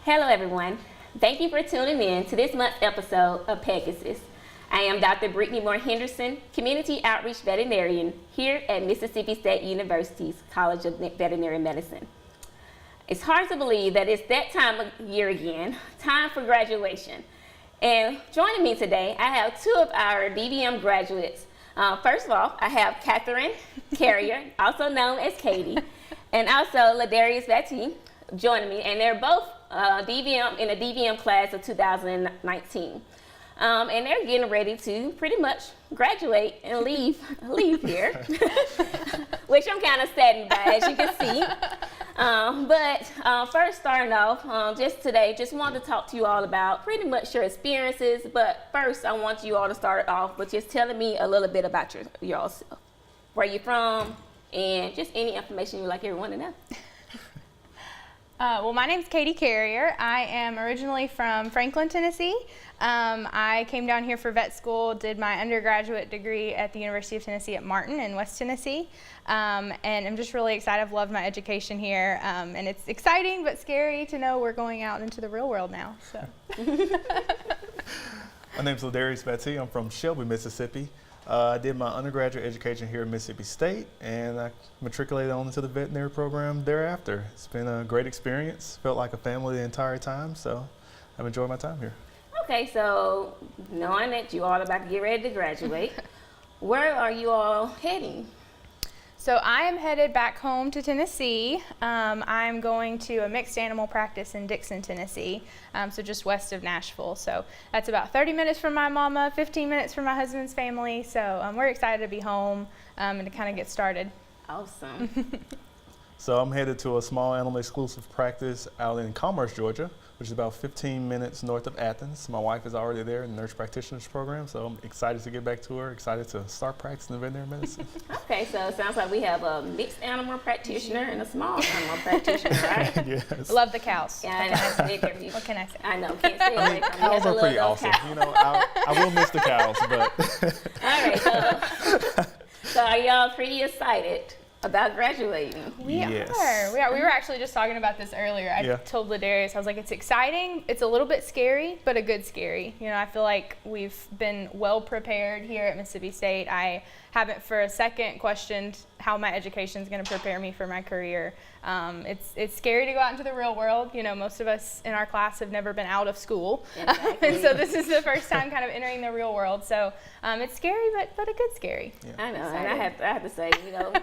Hello everyone. Thank you for tuning in to this month's episode of Pegasus. I am Dr. Brittany Moore Henderson, Community Outreach Veterinarian here at Mississippi State University's College of Veterinary Medicine. It's hard to believe that it's that time of year again, time for graduation. And joining me today, I have two of our DVM graduates. First of all, I have Catherine Carrier, also known as Katy, and also LaDarrious Battee joining me, and they're both DVM in the DVM class of 2019. And they're getting ready to pretty much graduate and leave here, which I'm kind of saddened by, as you can see. But first, starting off, just wanted to talk to you all about pretty much your experiences. But first, I want you all to start off with just telling me a little bit about yourself, where you're from, and just any information you'd like everyone to know. Well, my name's Katy Carrier. I am originally from Franklin, Tennessee. I came down here for vet school, did my undergraduate degree at the University of Tennessee at Martin in West Tennessee. And I'm just really excited. I've loved my education here. And it's exciting but scary to know we're going out into the real world now. So. My name's LaDarrious Battee. I'm from Shelby, Mississippi. I did my undergraduate education here at Mississippi State, and I matriculated on into the veterinary program thereafter. It's been a great experience. Felt like a family the entire time, so I've enjoyed my time here. Okay, so knowing that you all are about to get ready to graduate, where are you all heading? So I am headed back home to Tennessee. I'm going to a mixed animal practice in Dixon, Tennessee, so just west of Nashville. So that's about 30 minutes from my mama, 15 minutes from my husband's family. So we're excited to be home and to kind of get started. Awesome. So I'm headed to a small animal exclusive practice out in Commerce, Georgia, which is about 15 minutes north of Athens. My wife is already there in the nurse practitioner's program, so I'm excited to get back to her, excited to start practicing veterinary medicine. Okay, so it sounds like we have a mixed animal practitioner and a small animal practitioner, right? Yes. Love the cows. Yeah, What can I say? I know, can't say it. Cows are pretty awesome. Cows. You know, I will miss the cows, but. All right, so are y'all pretty excited about graduating? We are. We were actually just talking about this earlier. I told LaDarrious, I was like, it's exciting. It's a little bit scary, but a good scary. You know, I feel like we've been well prepared here at Mississippi State. I haven't for a second questioned how my education is going to prepare me for my career. It's scary to go out into the real world. You know, most of us in our class have never been out of school. Exactly. And so this is the first time kind of entering the real world. So it's scary, but a good scary. Yeah. I know, and I have to say, you know,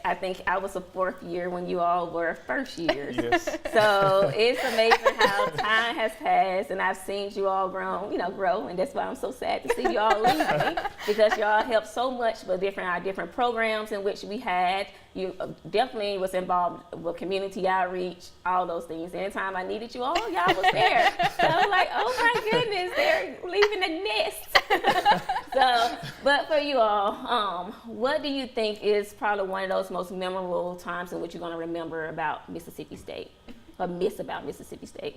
I think I was a fourth year when you all were first years. Yes. So it's amazing how time has passed, and I've seen you all grow, and that's why I'm so sad to see you all leaving, because y'all helped so much with our different programs in which we had. You definitely was involved with community outreach, all those things. Anytime I needed you all, y'all was there. So I was like, oh my goodness, they're leaving the nest. But for you all, what do you think is probably one of those most memorable times in which you're going to remember about Mississippi State, or miss about Mississippi State?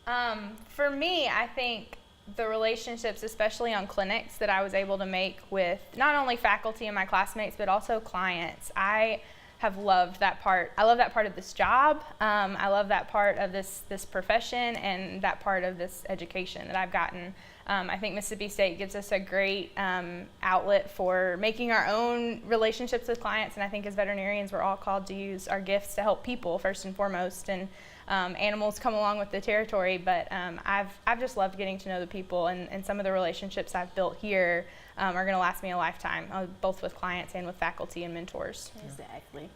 Yeah. For me, I think the relationships, especially on clinics, that I was able to make with not only faculty and my classmates, but also clients. I have loved that part. I love that part of this job. I love that part of this profession and that part of this education that I've gotten. I think Mississippi State gives us a great outlet for making our own relationships with clients, and I think as veterinarians we're all called to use our gifts to help people first and foremost, and animals come along with the territory, but I've just loved getting to know the people, and some of the relationships I've built here are going to last me a lifetime, both with clients and with faculty and mentors. Exactly.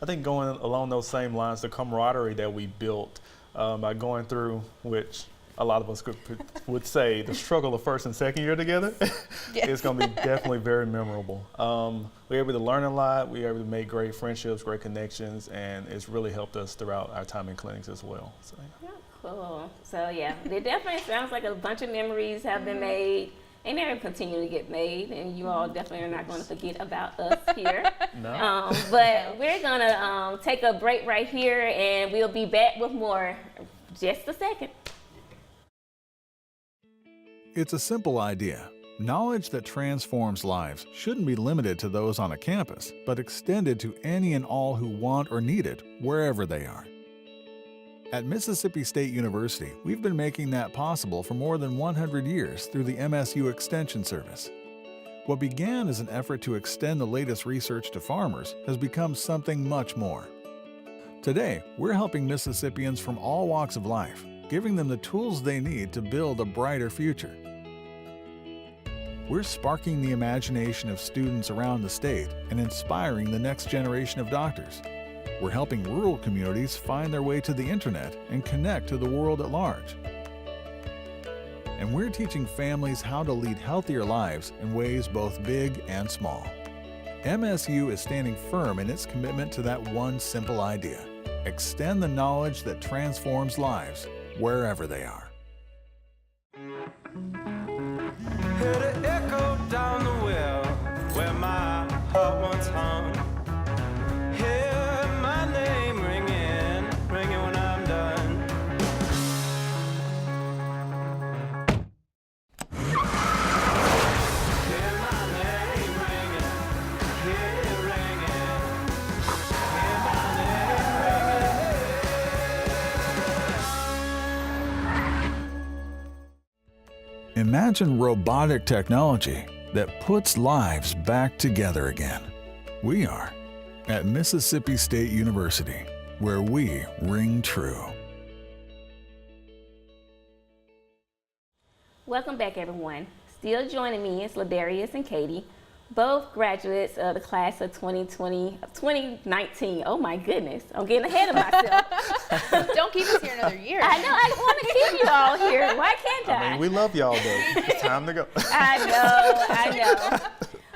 I think going along those same lines, the camaraderie that we built by going through, which a lot of us would say the struggle of first and second year together, is going to be definitely very memorable. We were able to learn a lot, we were able to make great friendships, great connections, and it's really helped us throughout our time in clinics as well. So, yeah. Cool. So yeah, it definitely sounds like a bunch of memories have been made, and they're continue to get made, and you all definitely are not going to forget about us here. No. But we're going to take a break right here, and we'll be back with more just a second. It's a simple idea. Knowledge that transforms lives shouldn't be limited to those on a campus, but extended to any and all who want or need it, wherever they are. At Mississippi State University, we've been making that possible for more than 100 years through the MSU Extension Service. What began as an effort to extend the latest research to farmers has become something much more. Today, we're helping Mississippians from all walks of life, giving them the tools they need to build a brighter future. We're sparking the imagination of students around the state and inspiring the next generation of doctors. We're helping rural communities find their way to the internet and connect to the world at large. And we're teaching families how to lead healthier lives in ways both big and small. MSU is standing firm in its commitment to that one simple idea: extend the knowledge that transforms lives wherever they are. Heard it echo down the well where my heart once hung. Hear my name ringing, ringing when I'm done. Hear my name ringing, hear it ringing. Hear my name ringing. Imagine robotic technology that puts lives back together again. We are at Mississippi State University, where we ring true. Welcome back, everyone. Still joining me is LaDarrious and Katy, both graduates of the class of 2019. Oh my goodness, I'm getting ahead of myself. Don't keep us here another year. I know, I want to keep you all here. Why can't I? I mean, we love y'all, though. It's time to go. I know.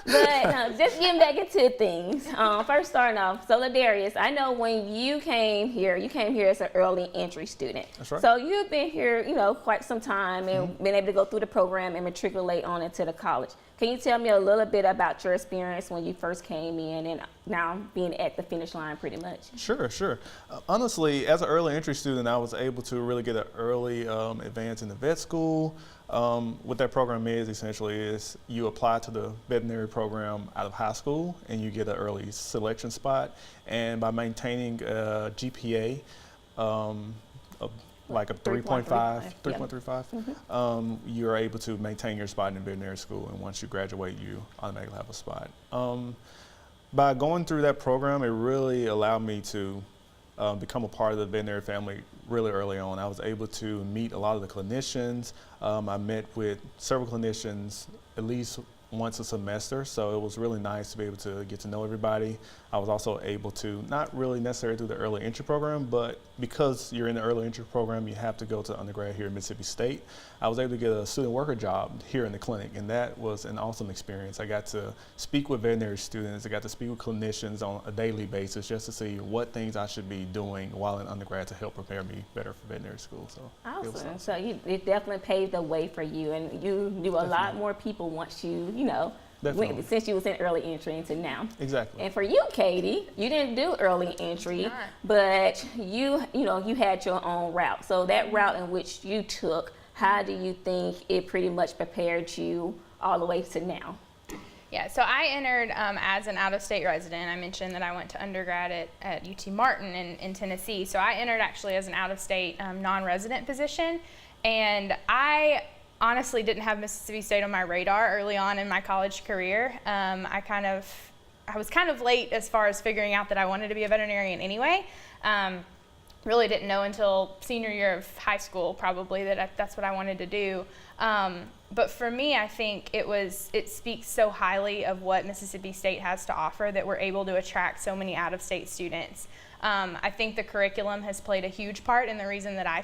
But just getting back into things. First starting off, so LaDarrious, I know when you came here as an early entry student. That's right. So you've been here, quite some time and been able to go through the program and matriculate on into the college. Can you tell me a little bit about your experience when you first came in and now being at the finish line pretty much? Sure. Honestly, as an early entry student, I was able to really get an early advance in the vet school. What that program is essentially is you apply to the veterinary program out of high school and you get an early selection spot. And by maintaining a GPA of like a 3.35, you're able to maintain your spot in veterinary school. And once you graduate, you automatically have a spot. By going through that program, it really allowed me to become a part of the veterinary family really early on. I was able to meet a lot of the clinicians. I met with several clinicians at least once a semester, so it was really nice to be able to get to know everybody. I was also able to, not really necessarily through the early entry program, but because you're in the early entry program, you have to go to undergrad here at Mississippi State. I was able to get a student worker job here in the clinic, and that was an awesome experience. I got to speak with veterinary students. I got to speak with clinicians on a daily basis just to see what things I should be doing while in undergrad to help prepare me better for veterinary school. So awesome. So it definitely paved the way for you, and you knew a lot more people once you, since you was in early entry into now. Exactly. And for you, Katy, you didn't do early entry, but you had your own route. So that route in which you took, how do you think it pretty much prepared you all the way to now? Yeah, so I entered as an out-of-state resident. I mentioned that I went to undergrad at UT Martin in Tennessee. So I entered actually as an out-of-state non-resident position, and I honestly didn't have Mississippi State on my radar early on in my college career. I was kind of late as far as figuring out that I wanted to be a veterinarian anyway. Really didn't know until senior year of high school probably that that's what I wanted to do. But for me, I think it speaks so highly of what Mississippi State has to offer that we're able to attract so many out-of-state students. I think the curriculum has played a huge part in the reason that I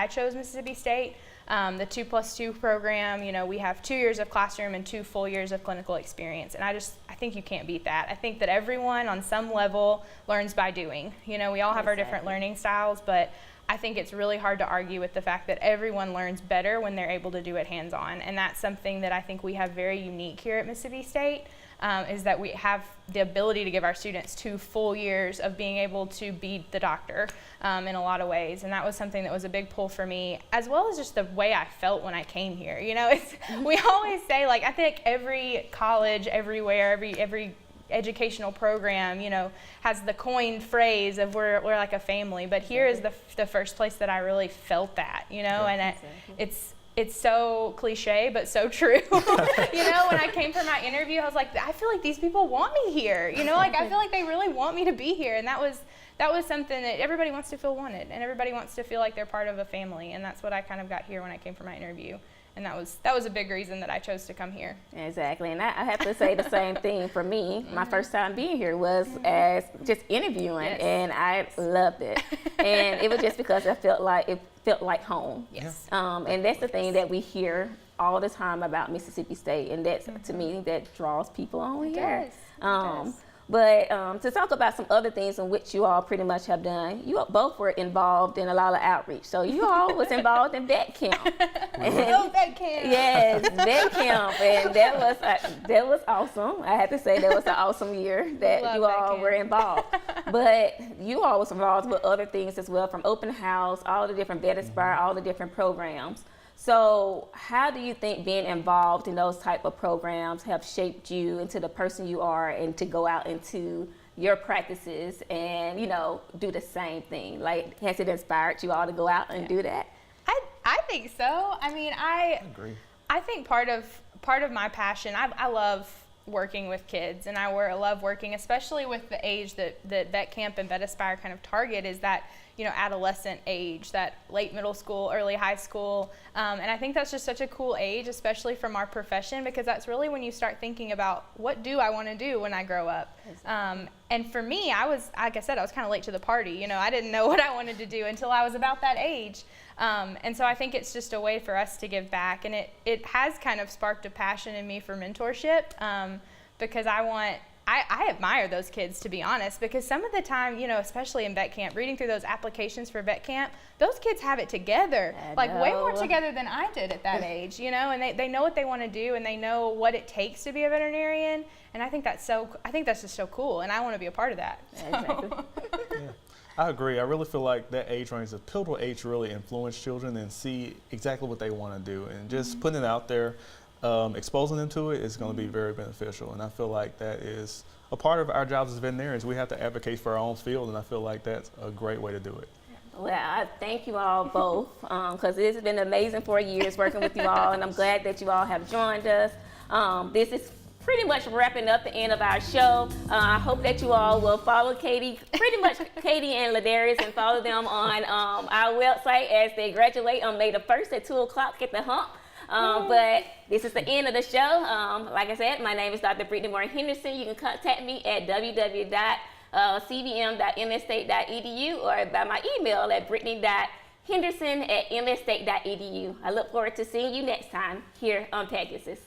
chose Mississippi State. The 2+2 program, we have 2 years of classroom and 2 full years of clinical experience. And I think you can't beat that. I think that everyone on some level learns by doing. We all have our different learning styles, but I think it's really hard to argue with the fact that everyone learns better when they're able to do it hands-on. And that's something that I think we have very unique here at Mississippi State, is that we have the ability to give our students 2 full years of being able to be the doctor in a lot of ways. And that was something that was a big pull for me, as well as just the way I felt when I came here. We always say, I think every college, everywhere, educational program, you know, has the coined phrase of we're like a family. But here is the first place that I really felt that, you know, and it's so cliche, but so true. You know, when I came for my interview, I was like, I feel like these people want me here. You know, like I feel like they really want me to be here. And that was something that everybody wants to feel wanted, and everybody wants to feel like they're part of a family. And that's what I kind of got here when I came for my interview. And that was a big reason that I chose to come here. Exactly, and I have to say the same thing for me. My first time being here was as just interviewing, and I loved it. And it was just because it felt like home. Yes. And that's the thing that we hear all the time about Mississippi State, and that's to me that draws people on here. It does. But to talk about some other things in which you all pretty much have done, you both were involved in a lot of outreach. So you all was involved in vet camp. Vet camp. Yes, vet camp, and that was awesome. I have to say that was an awesome year that you all were involved. But you all was involved with other things as well, from open house, all the different Vet Aspire, all the different programs. So how do you think being involved in those type of programs have shaped you into the person you are, and to go out into your practices and, you know, do the same thing? Like, has it inspired you all to go out and do that? I think so. I mean, I agree. I think part of my passion, I love working with kids, and I love working, especially with the age that Vet Camp and Vet Aspire kind of target, is that, you know, adolescent age, that late middle school, early high school. And I think that's just such a cool age, especially from our profession, because that's really when you start thinking about, what do I want to do when I grow up? And for me, I was, like I said, I was kind of late to the party. You know, I didn't know what I wanted to do until I was about that age. And so I think it's just a way for us to give back. And it has kind of sparked a passion in me for mentorship, because I admire those kids, to be honest, because some of the time, you know, especially in vet camp, reading through those applications for vet camp, those kids have it together, like way more together than I did at that age, you know, and they know what they want to do, and they know what it takes to be a veterinarian. And I think that's just so cool, and I want to be a part of that. Exactly. Yeah, I agree. I really feel like that age range, the pivotal age, to really influence children and see exactly what they want to do, and just putting it out there. Exposing them to it is going to be very beneficial, and I feel like that is a part of our jobs as veterinarians. We have to advocate for our own field, and I feel like that's a great way to do it. Well, I thank you all both, because it's been amazing 4 years working with you all, and I'm glad that you all have joined us. This is pretty much wrapping up the end of our show. I hope that you all will follow Katy, pretty much Katy and LaDarrious, and follow them on our website as they graduate on May the 1st at 2 o'clock at the Hump. But this is the end of the show. Like I said, my name is Dr. Brittany Moore Henderson. You can contact me at www.cvm.msstate.edu or by my email at brittany.henderson@msstate.edu. I look forward to seeing you next time here on Pegasus.